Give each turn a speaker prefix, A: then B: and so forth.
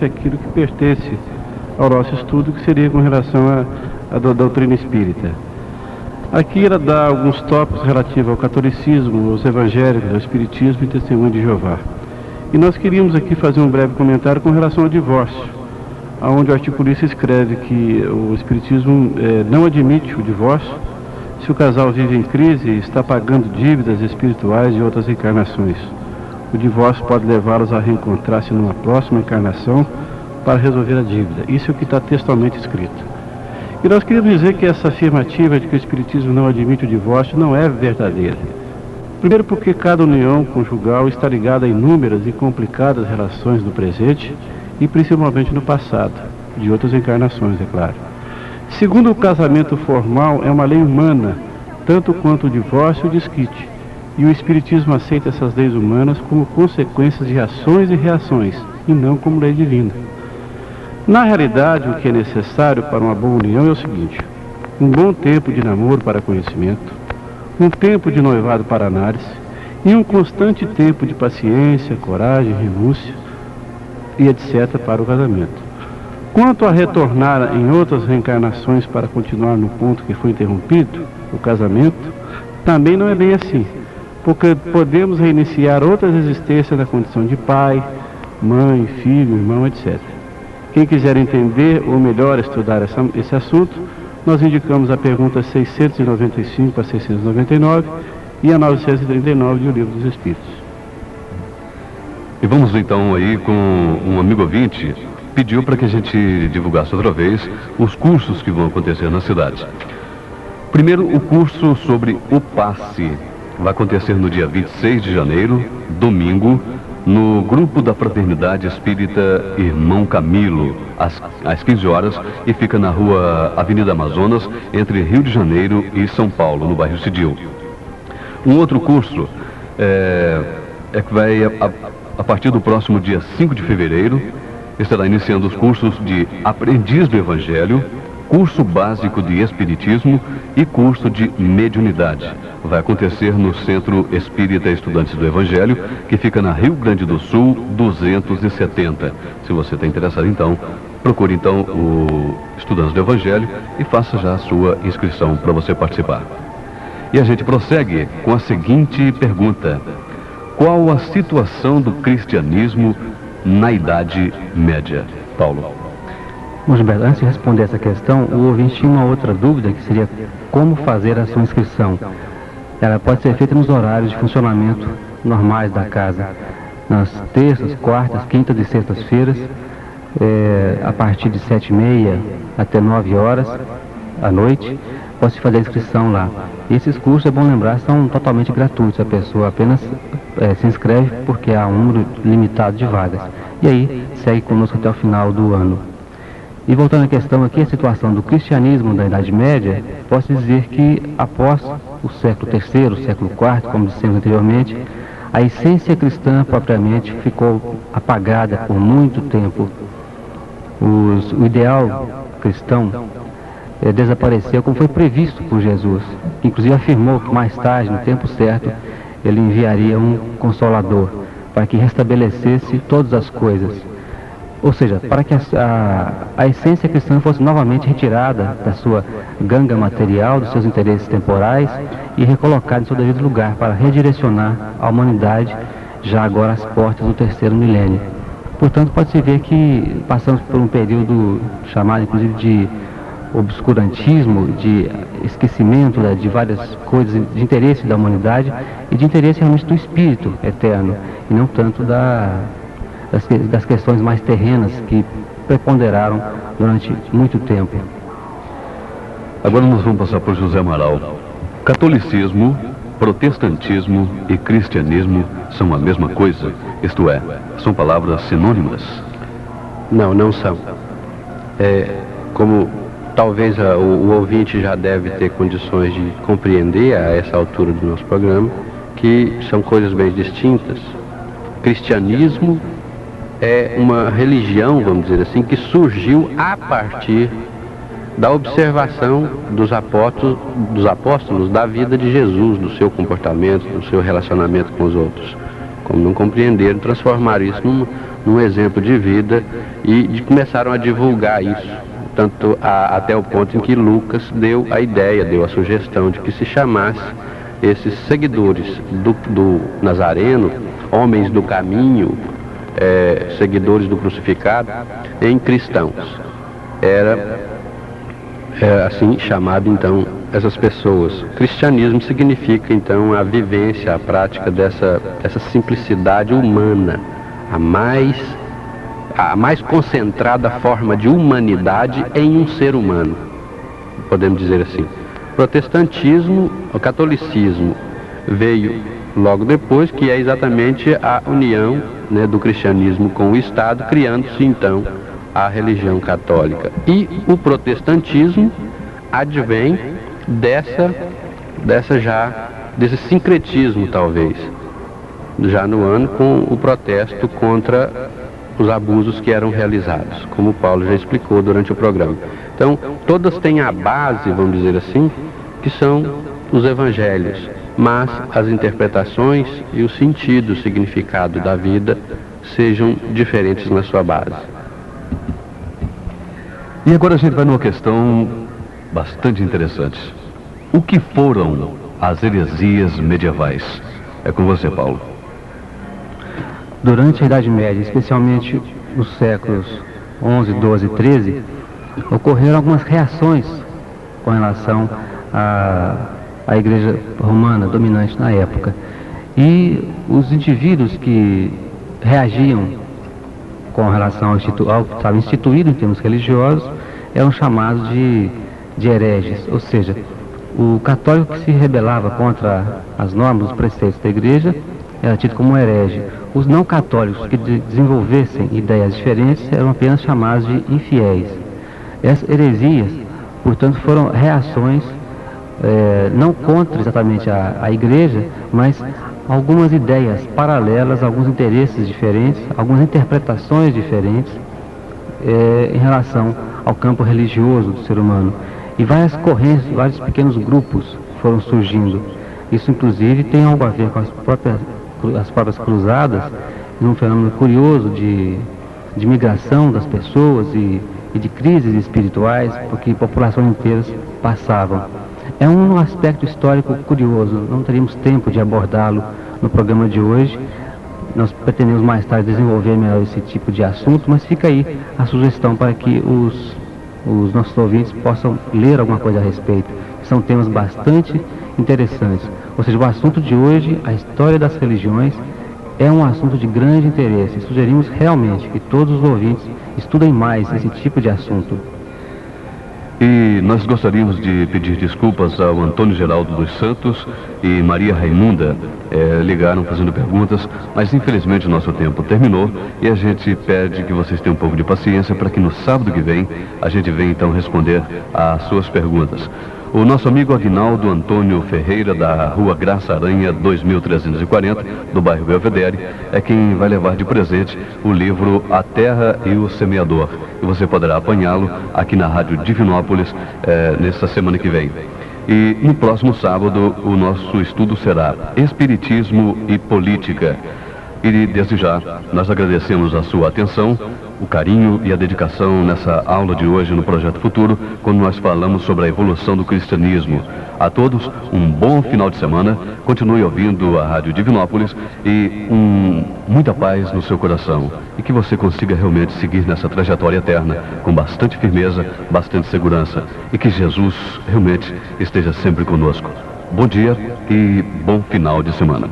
A: aquilo que pertence ao nosso estudo, que seria com relação à doutrina espírita. Aqui ela dá alguns tópicos relativos ao catolicismo, aos evangélicos, ao espiritismo e testemunho de Jeová. E nós queríamos aqui fazer um breve comentário com relação ao divórcio, onde o articulista escreve que o espiritismo não admite o divórcio se o casal vive em crise e está pagando dívidas espirituais de outras encarnações. O divórcio pode levá-los a reencontrar-se numa próxima encarnação para resolver a dívida. Isso é o que está textualmente escrito. E nós queríamos dizer que essa afirmativa de que o espiritismo não admite o divórcio não é verdadeira. Primeiro porque cada união conjugal está ligada a inúmeras e complicadas relações no presente e principalmente no passado, de outras encarnações, é claro. Segundo, o casamento formal é uma lei humana, tanto quanto o divórcio e o desquite. E o espiritismo aceita essas leis humanas como consequências de ações e reações, e não como lei divina. Na realidade, o que é necessário para uma boa união é o seguinte: um bom tempo de namoro para conhecimento, um tempo de noivado para análise e um constante tempo de paciência, coragem, renúncia e etc. para o casamento. Quanto a retornar em outras reencarnações para continuar no ponto que foi interrompido, o casamento, também não é bem assim, porque podemos reiniciar outras existências na condição de pai, mãe, filho, irmão, etc. Quem quiser entender ou melhor estudar esse assunto, nós indicamos a pergunta 695 a 699 e a 939 do Livro dos Espíritos.
B: E vamos então aí com um amigo ouvinte, pediu para que a gente divulgasse outra vez os cursos que vão acontecer na cidade. Primeiro, o curso sobre o passe vai acontecer no dia 26 de janeiro, domingo, no grupo da Fraternidade Espírita Irmão Camilo, às 15 horas, e fica na rua Avenida Amazonas, entre Rio de Janeiro e São Paulo, no bairro Cidil. Um outro curso que vai, a partir do próximo dia 5 de fevereiro, estará iniciando os cursos de Aprendiz do Evangelho, curso básico de Espiritismo e curso de Mediunidade. Vai acontecer no Centro Espírita Estudantes do Evangelho, que fica na Rio Grande do Sul 270. Se você está interessado, então, procure então o Estudantes do Evangelho e faça já a sua inscrição para você participar. E a gente prossegue com a seguinte pergunta: qual a situação do cristianismo na Idade Média? Paulo.
C: Bom, Gilberto, antes de responder essa questão, o ouvinte tinha uma outra dúvida, que seria como fazer a sua inscrição. Ela pode ser feita nos horários de funcionamento normais da casa, nas terças, quartas, quintas e sextas-feiras, a partir de 7h30 até 9 horas à noite, pode-se fazer a inscrição lá. E esses cursos, é bom lembrar, são totalmente gratuitos, a pessoa apenas se inscreve porque há um número limitado de vagas. E aí, segue conosco até o final do ano. E voltando à questão aqui, a situação do cristianismo da Idade Média, posso dizer que após o século III, o século IV, como dissemos anteriormente, a essência cristã propriamente ficou apagada por muito tempo. O ideal cristão desapareceu como foi previsto por Jesus, que inclusive afirmou que mais tarde, no tempo certo, ele enviaria um Consolador para que restabelecesse todas as coisas. Ou seja, para que a essência cristã fosse novamente retirada da sua ganga material, dos seus interesses temporais e recolocada em seu devido lugar para redirecionar a humanidade já agora às portas do terceiro milênio. Portanto, pode-se ver que passamos por um período chamado inclusive de obscurantismo, de esquecimento de várias coisas de interesse da humanidade e de interesse realmente do espírito eterno e não tanto das questões mais terrenas que preponderaram durante muito tempo.
B: Agora nós vamos passar por José Amaral. Catolicismo, protestantismo e cristianismo são a mesma coisa? Isto é, são palavras sinônimas?
A: Não, não são. Como talvez o ouvinte já deve ter condições de compreender a essa altura do nosso programa, que são coisas bem distintas. Cristianismo é uma religião, vamos dizer assim, que surgiu a partir da observação dos apóstolos da vida de Jesus, do seu comportamento, do seu relacionamento com os outros. Como não compreenderam, transformaram isso
D: num exemplo de vida e começaram a divulgar isso, até o ponto em que Lucas deu a ideia, deu a sugestão de que se chamasse esses seguidores do Nazareno, homens do caminho, seguidores do crucificado, em cristãos. Era assim chamado então essas pessoas. Cristianismo significa então a vivência, a prática dessa simplicidade humana, a mais concentrada forma de humanidade em um ser humano, podemos dizer assim. O catolicismo veio logo depois, que é exatamente a união, né, do cristianismo com o Estado, criando-se então a religião católica. E o protestantismo advém desse sincretismo, talvez, já no ano, com o protesto contra os abusos que eram realizados, como o Paulo já explicou durante o programa. Então, todas têm a base, vamos dizer assim, que são os evangelhos, mas as interpretações e o sentido, o significado da vida sejam diferentes na sua base.
B: E agora a gente vai numa questão bastante interessante. O que foram as heresias medievais? É com você, Paulo.
C: Durante a Idade Média, especialmente nos séculos 11, 12 e 13, ocorreram algumas reações com relação à Igreja Romana dominante na época. E os indivíduos que reagiam com relação ao que estava instituído em termos religiosos eram chamados de hereges, ou seja, o católico que se rebelava contra as normas, os preceitos da Igreja, era tido como herege. Os não católicos que desenvolvessem ideias diferentes eram apenas chamados de infiéis. Essas heresias, portanto, foram reações não contra exatamente a Igreja, mas algumas ideias paralelas, alguns interesses diferentes, algumas interpretações diferentes em relação ao campo religioso do ser humano. E várias correntes, vários pequenos grupos foram surgindo. Isso, inclusive, tem algo a ver com as próprias cruzadas, num fenômeno curioso de migração das pessoas e de crises espirituais, porque populações inteiras passavam. É um aspecto histórico curioso, não teríamos tempo de abordá-lo no programa de hoje. Nós pretendemos mais tarde desenvolver melhor esse tipo de assunto, mas fica aí a sugestão para que os nossos ouvintes possam ler alguma coisa a respeito. São temas bastante interessantes. Ou seja, o assunto de hoje, a história das religiões, é um assunto de grande interesse. Sugerimos realmente que todos os ouvintes estudem mais esse tipo de assunto.
B: E nós gostaríamos de pedir desculpas ao Antônio Geraldo dos Santos e Maria Raimunda, ligaram fazendo perguntas, mas infelizmente o nosso tempo terminou e a gente pede que vocês tenham um pouco de paciência para que no sábado que vem a gente venha então responder às suas perguntas. O nosso amigo Aguinaldo Antônio Ferreira, da Rua Graça Aranha 2340, do bairro Belvedere, é quem vai levar de presente o livro A Terra e o Semeador. E você poderá apanhá-lo aqui na Rádio Divinópolis nesta semana que vem. E no próximo sábado o nosso estudo será Espiritismo e Política. E desde já nós agradecemos a sua atenção, o carinho e a dedicação nessa aula de hoje no Projeto Futuro, quando nós falamos sobre a evolução do cristianismo. A todos, um bom final de semana, continue ouvindo a Rádio Divinópolis e muita paz no seu coração. E que você consiga realmente seguir nessa trajetória eterna, com bastante firmeza, bastante segurança. E que Jesus realmente esteja sempre conosco. Bom dia e bom final de semana.